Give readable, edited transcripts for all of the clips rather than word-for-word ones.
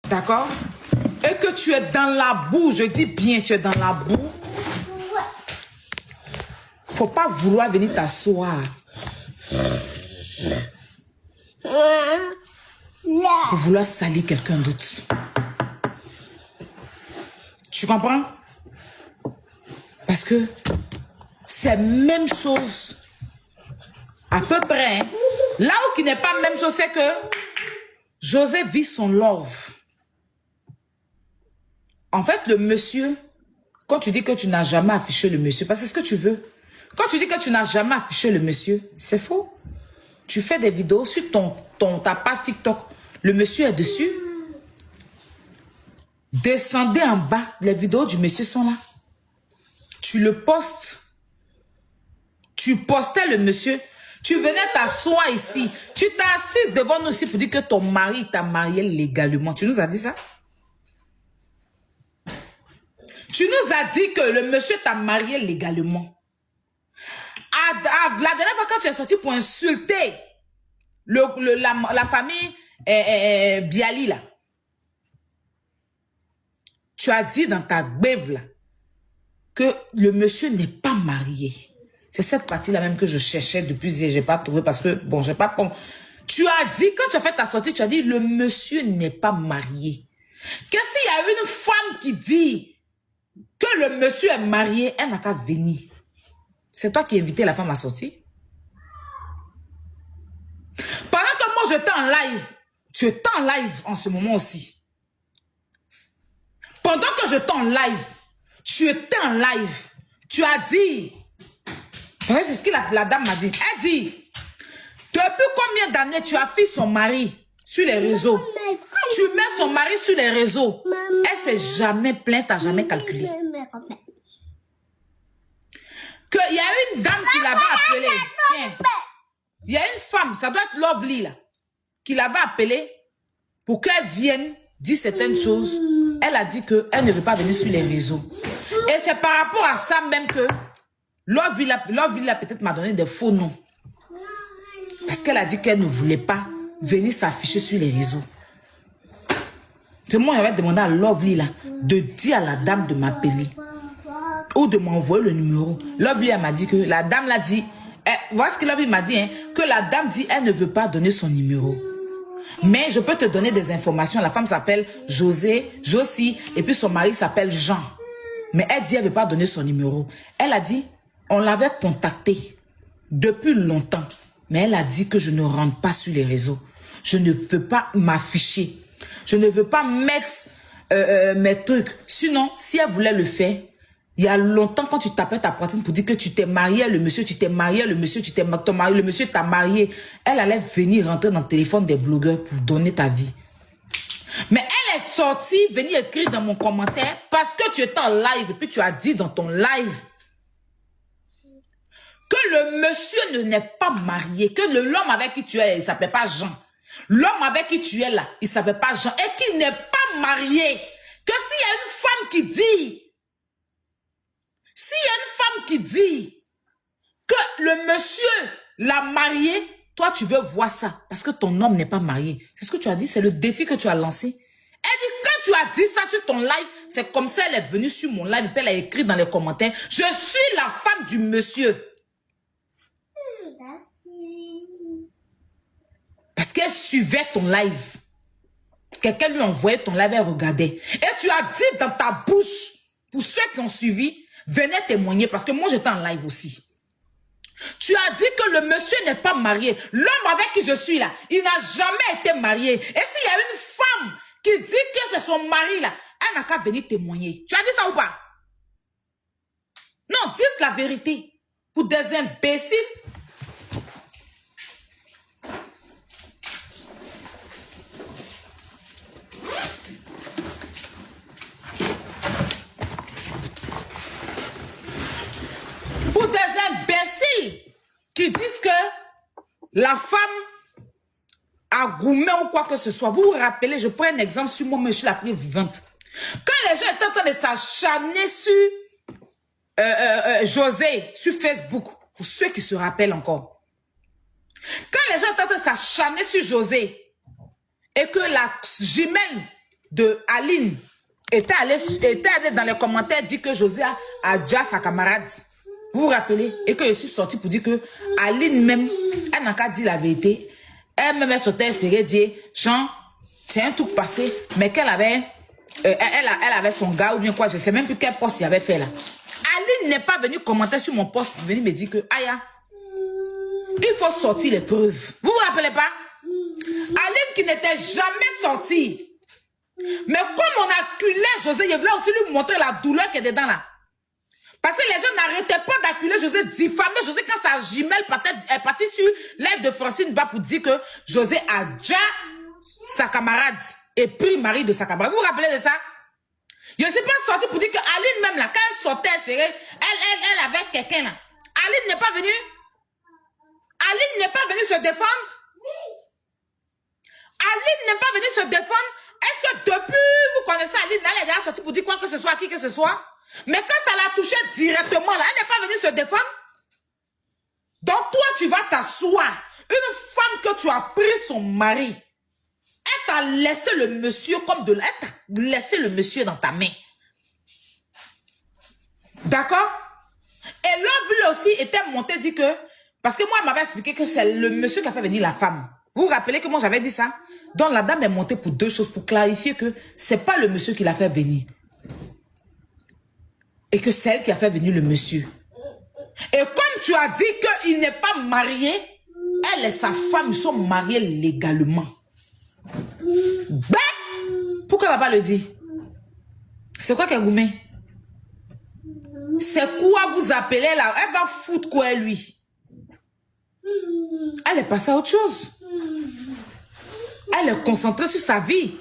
D'accord? Et que tu es dans la boue, je dis bien, tu es dans la boue. Faut pas vouloir venir t'asseoir. Pour vouloir salir quelqu'un d'autre. Tu comprends? Parce que c'est même chose. À peu près. Hein. Là où qui n'est pas même chose, c'est que José vit son love. En fait, le monsieur, quand tu dis que tu n'as jamais affiché le monsieur, parce que c'est ce que tu veux. Quand tu dis que tu n'as jamais affiché le monsieur, c'est faux. Tu fais des vidéos sur ta page TikTok. Le monsieur est dessus. Descendez en bas. Les vidéos du monsieur sont là. Tu le postes. Tu postais le monsieur. Tu venais t'asseoir ici. Tu t'es assise devant nous ici pour dire que ton mari t'a marié légalement. Tu nous as dit ça? Tu nous as dit que le monsieur t'a marié légalement. La dernière fois quand tu es sorti pour insulter la famille Biali là, tu as dit dans ta gbève là que le monsieur n'est pas marié. C'est cette partie-là même que je cherchais depuis hier, j'ai pas trouvé parce que, bon, j'ai pas... Tu as dit, quand tu as fait ta sortie, tu as dit, le monsieur n'est pas marié. Qu'est-ce qu'il y a une femme qui dit que le monsieur est marié, elle n'a qu'à venir. C'est toi qui as invité la femme à sortir. Pendant que moi, j'étais en live, tu étais en live en ce moment aussi. Pendant que j'étais en live, tu étais en live, tu as dit... C'est ce que la dame m'a dit. Elle dit, depuis combien d'années tu affiches son mari sur les réseaux? Tu mets son mari sur les réseaux. Elle s'est jamais plainte, t'as jamais calculé. Qu'il y a une dame qui l'avait appelée. Tiens, il y a une femme, ça doit être Lovely là, qui l'avait appelée pour qu'elle vienne dire certaines choses. Elle a dit qu'elle ne veut pas venir sur les réseaux. Et c'est par rapport à ça même que Lovely peut-être m'a donné des faux noms. Parce qu'elle a dit qu'elle ne voulait pas venir s'afficher sur les réseaux. Moi, j'avais demandé à Lovely là, de dire à la dame de m'appeler. Ou de m'envoyer le numéro. Lovely, elle m'a dit que la dame l'a dit. Voilà ce que Lovely m'a dit. Hein, que la dame dit elle ne veut pas donner son numéro. Mais je peux te donner des informations. La femme s'appelle Josie. Et puis son mari s'appelle Jean. Mais elle dit elle ne veut pas donner son numéro. Elle a dit... On l'avait contactée depuis longtemps. Mais elle a dit que je ne rentre pas sur les réseaux. Je ne veux pas m'afficher. Je ne veux pas mettre mes trucs. Sinon, si elle voulait le faire, il y a longtemps quand tu tapais ta poitrine pour dire que tu t'es marié, le monsieur, tu t'es marié, le monsieur, tu t'es marié, le monsieur t'a marié. Elle allait venir rentrer dans le téléphone des blogueurs pour donner ta vie. Mais elle est sortie, venir écrire dans mon commentaire parce que tu étais en live et puis tu as dit dans ton live que le monsieur n'est pas marié, que l'homme avec qui tu es, il ne s'appelle pas Jean. L'homme avec qui tu es là, il ne s'appelle pas Jean et qu'il n'est pas marié. Que s'il y a une femme qui dit que le monsieur l'a marié, toi tu veux voir ça parce que ton homme n'est pas marié. C'est ce que tu as dit, c'est le défi que tu as lancé. Elle dit, quand tu as dit ça sur ton live, c'est comme ça elle est venue sur mon live et puis elle a écrit dans les commentaires, je suis la femme du monsieur. Parce qu'elle suivait ton live. Quelqu'un lui envoyait ton live, elle regardait. Et tu as dit dans ta bouche, pour ceux qui ont suivi, venez témoigner, parce que moi j'étais en live aussi. Tu as dit que le monsieur n'est pas marié. L'homme avec qui je suis là, il n'a jamais été marié. Et s'il y a une femme qui dit que c'est son mari là, elle n'a qu'à venir témoigner. Tu as dit ça ou pas? Non, dites la vérité. Pour des imbéciles. Pour des imbéciles qui disent que la femme a gourmet ou quoi que ce soit. Vous vous rappelez, je prends un exemple sur moi, mais je suis la plus vivante. Quand les gens étaient en train de s'acharner sur José, sur Facebook, pour ceux qui se rappellent encore. Quand les gens étaient en train de s'acharner sur José, et que la jumelle de Aline était allé dans les commentaires dire que José a déjà sa camarade. Vous vous rappelez? Et que je suis sortie pour dire que Aline même, elle n'a qu'à dire la vérité. Elle-même, elle sautait, elle serait dit, Jean, c'est un truc passé, mais qu'elle avait, elle avait son gars ou bien quoi, je ne sais même plus quel poste il avait fait là. Aline n'est pas venue commenter sur mon poste pour venir me dire que, Aya, il faut sortir les preuves. Vous vous rappelez pas? Aline qui n'était jamais sortie. Mais comme on acculait José, je voulais aussi lui montrer la douleur qui est dedans là. Parce que les gens n'arrêtaient pas d'acculer José, diffamer José quand sa jumelle est partie sur l'aide de Francine Ba pour dire que José a déjà sa camarade et pris mari de sa camarade. Vous vous rappelez de ça? Je ne suis pas sortie pour dire que Aline même là, quand elle sortait, elle avait quelqu'un là. Aline n'est pas venue. Aline n'est pas venue se défendre. Aline n'est pas venue se défendre. Est-ce que depuis vous connaissez Aline, elle est déjà sortie pour dire quoi que ce soit à qui que ce soit? Mais quand ça l'a touché directement, là, elle n'est pas venue se défendre. Donc toi, tu vas t'asseoir. Une femme que tu as pris son mari, elle t'a laissé le monsieur comme de... Elle t'a laissé le monsieur dans ta main. D'accord? Et là, lui aussi était monté, dit que... Parce que moi, elle m'avait expliqué que c'est le monsieur qui a fait venir la femme. Vous vous rappelez que moi, j'avais dit ça? Donc la dame est montée pour deux choses, pour clarifier que c'est pas le monsieur qui l'a fait venir. Et que c'est elle qui a fait venir le monsieur. Et comme tu as dit qu'il n'est pas marié, elle et sa femme, ils sont mariés légalement. Ben, pourquoi elle va pas le dire? C'est quoi qu'elle vous met? C'est quoi vous appelez là? Elle va foutre quoi lui? Elle est passée à autre chose. Elle est concentrée sur sa vie.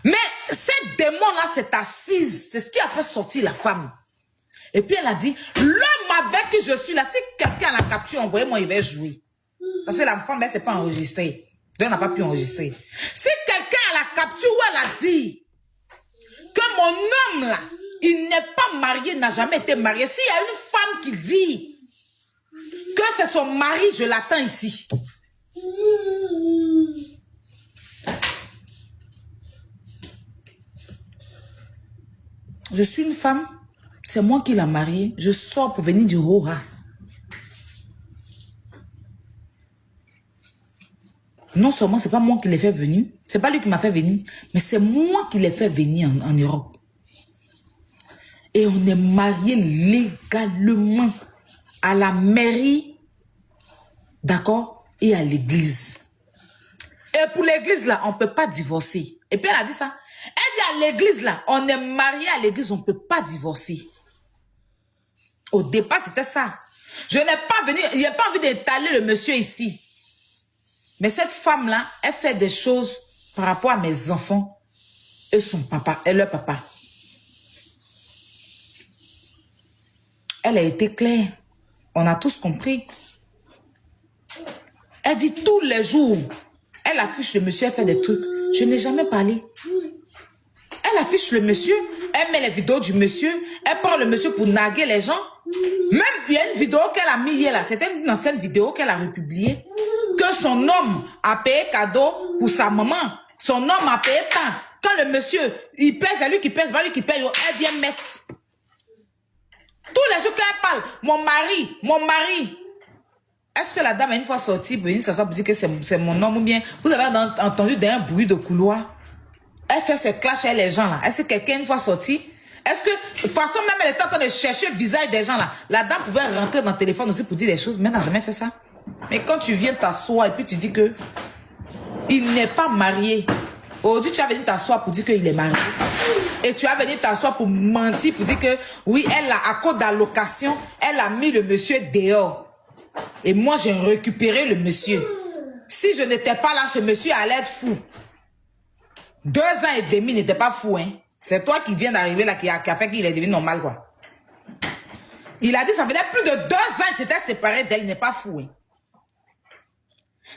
Mais cette démon-là s'est assise. C'est ce qui a fait sortir la femme. Et puis elle a dit, l'homme avec qui je suis là, si quelqu'un a la capture, envoyez-moi, il va jouer. Parce que la femme, elle ne s'est pas enregistrée. Donc elle n'a pas pu enregistrer. Si quelqu'un a la capture où elle a dit que mon homme là, il n'est pas marié, n'a jamais été marié. S'il y a une femme qui dit que c'est son mari, je l'attends ici. Je suis une femme, c'est moi qui l'ai mariée. Je sors pour venir du Roha. Non seulement c'est pas moi qui l'ai fait venir, c'est pas lui qui m'a fait venir, mais c'est moi qui l'ai fait venir en Europe. Et on est mariés légalement à la mairie, d'accord, et à l'église. Et pour l'église là, on peut pas divorcer. Et puis elle a dit ça. Elle dit à l'église là, on est marié à l'église, on peut pas divorcer. Au départ, c'était ça. Je n'ai pas venu, il n'y a pas envie d'étaler le monsieur ici. Mais cette femme-là, elle fait des choses par rapport à mes enfants et son papa, et leur papa. Elle a été claire. On a tous compris. Elle dit tous les jours, elle affiche le monsieur, elle fait des trucs. Je n'ai jamais parlé. Elle affiche le monsieur, elle met les vidéos du monsieur, elle prend le monsieur pour naguer les gens. Même, il y a une vidéo qu'elle a mis hier là, c'était une ancienne vidéo qu'elle a republiée, que son homme a payé cadeau pour sa maman. Son homme a payé tant. Quand le monsieur, il paye, c'est lui qui paye, c'est pas lui qui paye, elle vient mettre. Tous les jours qu'elle parle, mon mari. Est-ce que la dame est une fois sortie pour venir s'asseoir pour dire que c'est mon homme ou bien vous avez entendu d'un bruit de couloir? Elle fait ses clashs avec les gens là. Est-ce que quelqu'un une fois sorti? Est-ce que, de toute façon, même elle était en train de chercher le visage des gens là. La dame pouvait rentrer dans le téléphone aussi pour dire les choses, mais elle n'a jamais fait ça. Mais quand tu viens t'asseoir et puis tu dis que il n'est pas marié. Aujourd'hui, tu as venu t'asseoir pour dire qu'il est marié. Et tu as venu t'asseoir pour mentir, pour dire que oui, elle a, à cause d'allocation, elle a mis le monsieur dehors. Et moi, j'ai récupéré le monsieur. Si je n'étais pas là, ce monsieur allait être fou. 2 ans et demi n'était pas fou, hein. C'est toi qui viens d'arriver là qui a fait qu'il est devenu normal, quoi. Il a dit, ça faisait plus de 2 ans, il s'était séparé d'elle, il n'est pas fou, hein.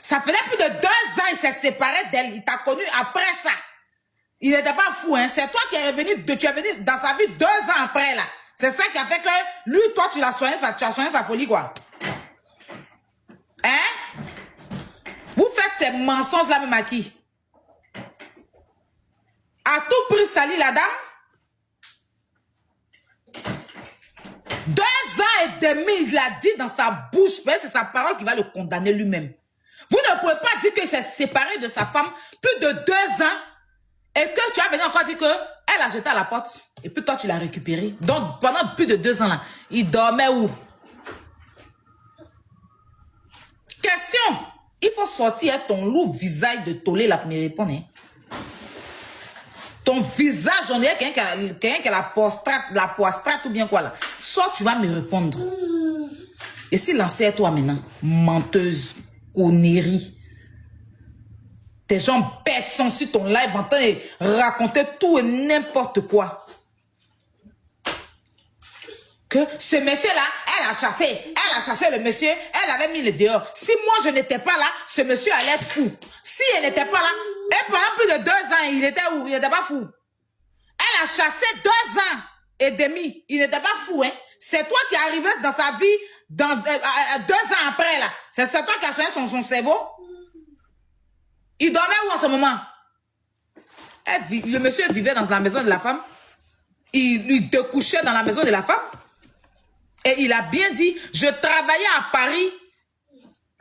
Ça faisait plus de 2 ans, il s'est séparé d'elle, il t'a connu après ça. Il n'était pas fou, hein. C'est toi qui es revenu, tu es venu dans sa vie 2 ans après, là. C'est ça qui a fait que, lui, toi, tu as soigné sa folie, quoi. Hein? Vous faites ces mensonges-là même à qui? À tout prix salir la dame. 2 ans et demi, il a dit dans sa bouche, mais c'est sa parole qui va le condamner lui-même. Vous ne pouvez pas dire qu'il s'est séparé de sa femme plus de 2 ans et que tu as venu encore dire qu'elle a jeté à la porte et puis toi tu l'as récupéré. Donc pendant plus de 2 ans là, il dormait où? Question. Il faut sortir ton lourd visage de tollé là pour me répondre. Hein. Ton visage, on dirait quelqu'un qui a la poistrate ou bien quoi là. Soit tu vas me répondre. Et si lancer toi maintenant, menteuse, connerie. Tes gens bêtes sont sur ton live en train de raconter tout et n'importe quoi. Que ce monsieur-là, elle a chassé le monsieur, elle avait mis le dehors. Si moi je n'étais pas là, ce monsieur allait être fou. Si elle n'était pas là, et pendant plus de 2 ans, il était où? Il n'était pas fou. Elle a chassé 2 ans et demi. Il n'était pas fou, hein. C'est toi qui es arrivé dans sa vie 2 ans après, là. C'est toi qui as soigné son cerveau. Il dormait où en ce moment? Le monsieur vivait dans la maison de la femme. Il te couchait dans la maison de la femme. Et il a bien dit, je travaillais à Paris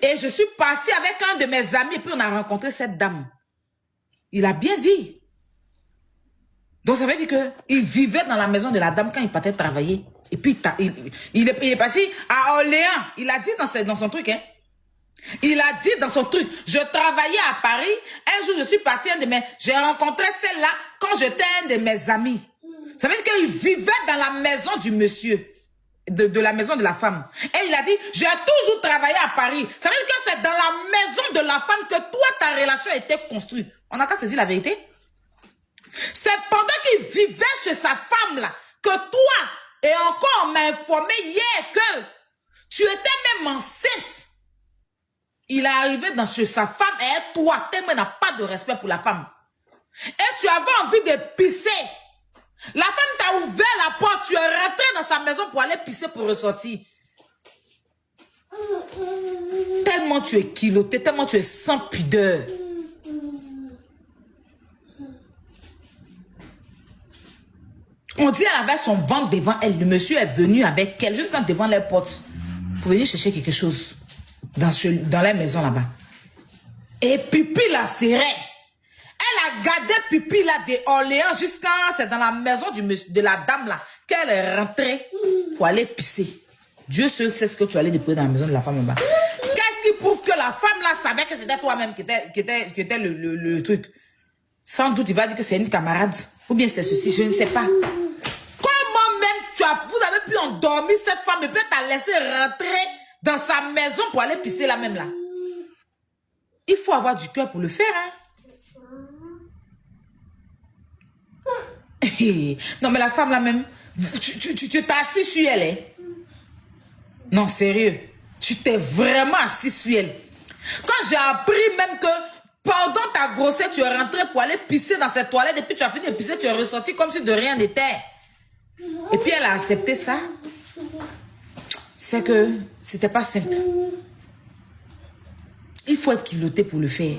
et je suis parti avec un de mes amis et puis on a rencontré cette dame. Il a bien dit. Donc ça veut dire qu'il vivait dans la maison de la dame quand il partait travailler. Et puis il est parti à Orléans. Il a dit dans son truc, hein. Il a dit dans son truc, je travaillais à Paris. Un jour je suis parti, j'ai rencontré celle-là quand j'étais un de mes amis. Ça veut dire qu'il vivait dans la maison du monsieur. De la maison de la femme. Et il a dit, j'ai toujours travaillé à Paris. Ça veut dire que c'est dans la maison de la femme que toi, ta relation a été construite. On n'a qu'à saisir la vérité. C'est pendant qu'il vivait chez sa femme là, que toi, et encore on m'a informé hier que tu étais même enceinte. Il est arrivé chez sa femme et toi, tu n'as pas de respect pour la femme. Et tu avais envie de pisser. La femme t'a ouvert la porte, tu es rentré dans sa maison pour aller pisser pour ressortir. Tellement tu es culotté, tellement tu es sans pudeur. On dit elle avait son ventre devant elle. Le monsieur est venu avec elle jusqu'à devant les portes pour venir chercher quelque chose dans la maison là-bas. Et Pipi la serrait. Elle a gardé Pipi là de Orléans jusqu'à... C'est dans la maison de la dame là qu'elle est rentrée pour aller pisser. Dieu seul sait ce que tu allais déposer dans la maison de la femme là-bas. Qu'est-ce qui prouve que la femme là savait que c'était toi-même qui était le truc? Sans doute il va dire que c'est une camarade. Ou bien c'est ceci, je ne sais pas. Comment même vous avez pu endormir cette femme et puis t'as laissé rentrer dans sa maison pour aller pisser la même là? Il faut avoir du cœur pour le faire, hein. Non, mais la femme là même, tu t'es assis sur elle, hein? Non, sérieux. Tu t'es vraiment assis sur elle. Quand j'ai appris même que pendant ta grossesse, tu es rentré pour aller pisser dans cette toilette et puis tu as fini de pisser, tu es ressorti comme si de rien n'était. Et puis elle a accepté ça. C'est que c'était pas simple. Il faut être culotté pour le faire.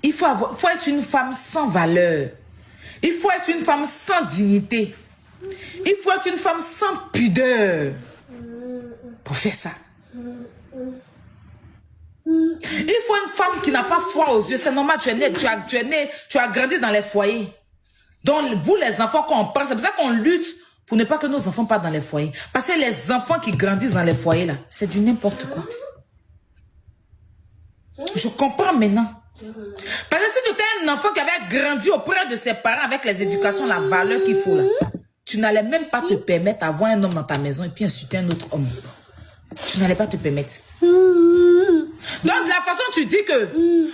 Il faut être une femme sans valeur. Il faut être une femme sans dignité. Il faut être une femme sans pudeur pour faire ça. Il faut une femme qui n'a pas foi aux yeux. C'est normal, tu as grandi dans les foyers. Donc, vous les enfants, quand on parle, c'est pour ça qu'on lutte pour ne pas que nos enfants partent dans les foyers. Parce que les enfants qui grandissent dans les foyers, là, c'est du n'importe quoi. Je comprends maintenant. Parce que si tu étais un enfant qui avait grandi auprès de ses parents avec les éducations, la valeur qu'il faut là, tu n'allais même pas te permettre d'avoir un homme dans ta maison et puis insulter un autre homme. Tu n'allais pas te permettre. Donc, de la façon dont tu dis que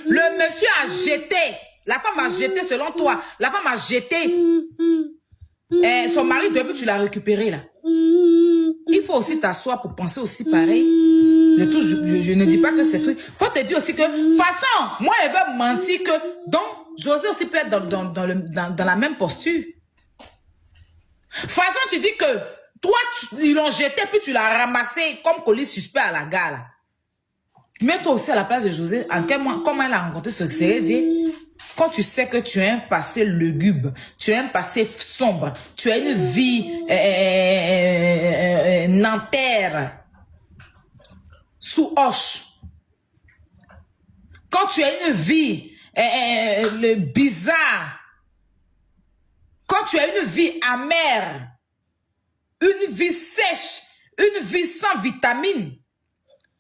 le monsieur a jeté, la femme a jeté selon toi, la femme a jeté son mari depuis que tu l'as récupéré là. Il faut aussi t'asseoir pour penser aussi pareil. Je ne dis pas que c'est tout. Il faut te dire aussi que, de toute façon, moi, elle veut mentir que, donc, José aussi peut être dans la même posture. De toute façon, tu dis que, toi, ils l'ont jeté, puis tu l'as ramassé comme colis suspect à la gare, là. Mets-toi aussi à la place de José. En quel moment, comment elle a rencontré ce que c'est dit? quand tu sais que tu as un passé lugubre, tu as un passé sombre, tu as une vie nanterre, sous hoche, quand tu as une vie bizarre, quand tu as une vie amère, une vie sèche, une vie sans vitamine,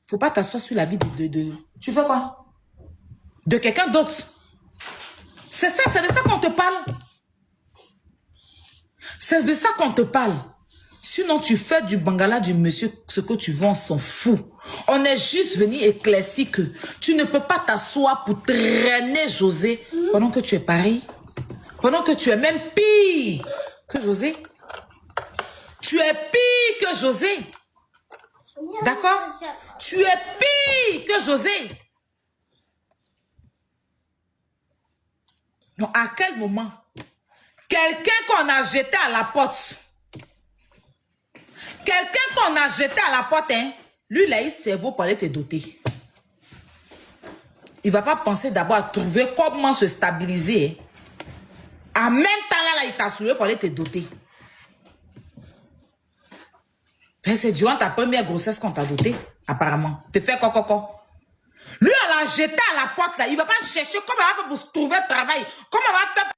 faut pas t'asseoir sur la vie de... Tu fais quoi? De quelqu'un d'autre. C'est ça, c'est de ça qu'on te parle. C'est de ça qu'on te parle. Sinon, tu fais du bangala du monsieur, ce que tu veux, on s'en fout. On est juste venu éclaircir que tu ne peux pas t'asseoir pour traîner José pendant que tu es pareil. Pendant que tu es même pire que José. Tu es pire que José. D'accord? Tu es pire que José. Donc, à quel moment quelqu'un qu'on a jeté à la porte, quelqu'un qu'on a jeté à la porte, hein, lui, il a eu cerveau pour aller te doter. Il ne va pas penser d'abord à trouver comment se stabiliser. En même temps, là, il t'a soulevé pour aller te doter. C'est durant ta première grossesse qu'on t'a doté, apparemment. Te fait quoi. Lui, on l'a jeté à la porte, là. Il ne va pas chercher comment il va faire pour se trouver travail. Comment il va faire